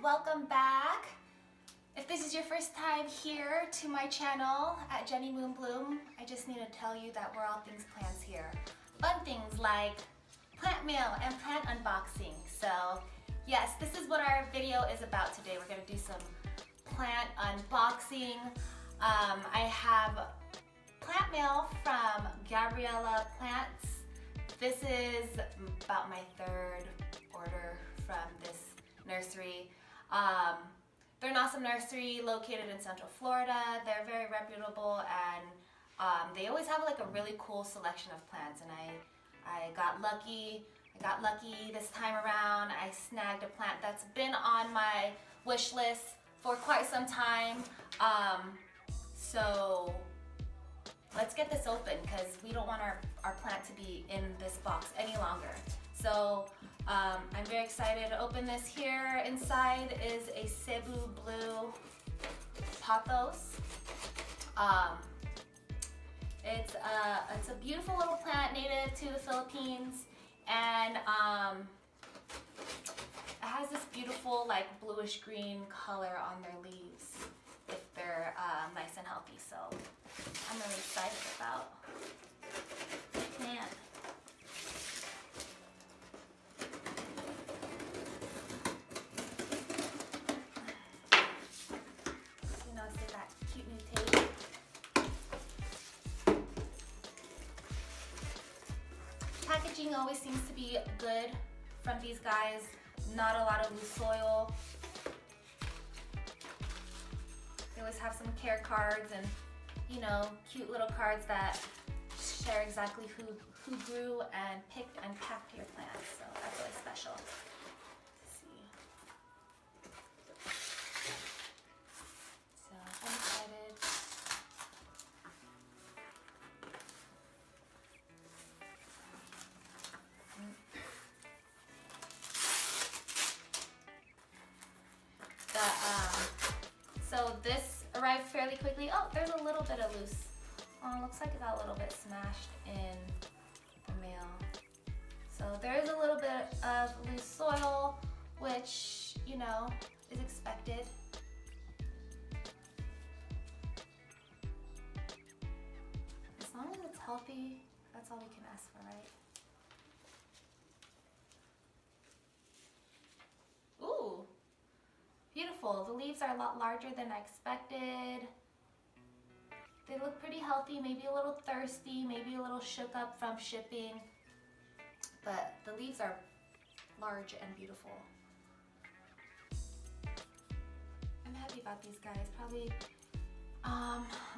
welcome back. If this is your first time here to my channel at Jenny Moon Bloom, I just need to tell you that we're all things plants here. Fun things like plant mail and plant unboxing. So yes, this is what our video is about today. We're gonna do some plant unboxing. I have plant mail from Gabriella Plants. This is about my third order from this nursery. They're an awesome nursery located in Central Florida. They're very reputable, and they always have like a really cool selection of plants, and I got lucky. I got lucky this time around. I snagged a plant that's been on my wish list for quite some time. So let's get this open because we don't want our plant to be in this box any longer. So I'm very excited to open this. Here inside is a Cebu blue pothos. It's a beautiful little plant native to the Philippines, and it has this beautiful like bluish green color on their leaves if they're nice and healthy. So I'm really excited about the plant. You know, it's that cute new tape. Packaging always seems to be good from these guys. Not a lot of loose soil. They always have some care cards and, you know, cute little cards that share exactly who grew and picked and packed your plants. So that's really special. Let's see. So I'm excited. So this arrived fairly quickly. Oh, there's a little bit of loose. Oh, looks like it got a little bit smashed in the mail. So there is a little bit of loose soil, which, you know, is expected. As long as it's healthy, that's all we can ask for, right? Ooh. Beautiful. The leaves are a lot larger than I expected. They look pretty healthy, maybe a little thirsty, maybe a little shook up from shipping, but the leaves are large and beautiful. I'm happy about these guys. Probably,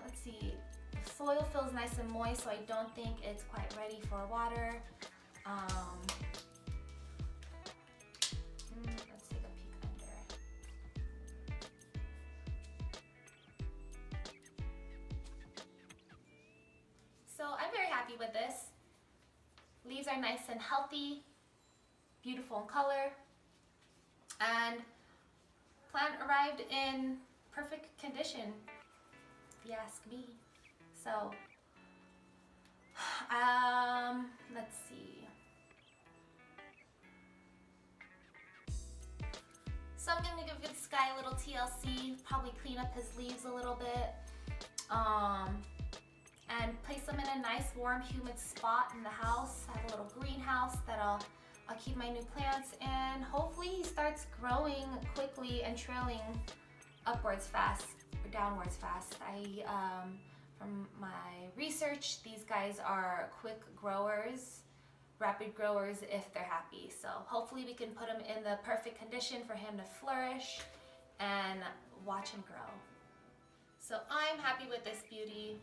let's see, the soil feels nice and moist, so I don't think it's quite ready for water. Let's take a peek under. So I'm very happy with this. Leaves are nice and healthy, beautiful in color, and plant arrived in perfect condition, if you ask me. So, let's see. So I'm gonna give this guy a little TLC, probably clean up his leaves a little bit, and place them in a nice, warm, humid spot in the house. I have a little greenhouse that I'll keep my new plants in. Hopefully he starts growing quickly and trailing upwards fast, or downwards fast. From my research, these guys are quick growers, rapid growers if they're happy. So hopefully we can put him in the perfect condition for him to flourish and watch him grow. So I'm happy with this beauty,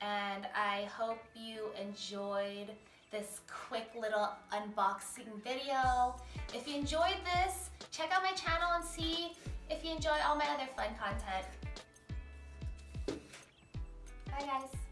and I hope you enjoyed this quick little unboxing video. If you enjoyed this, check out my channel and see if you enjoy all my other fun content. Bye guys.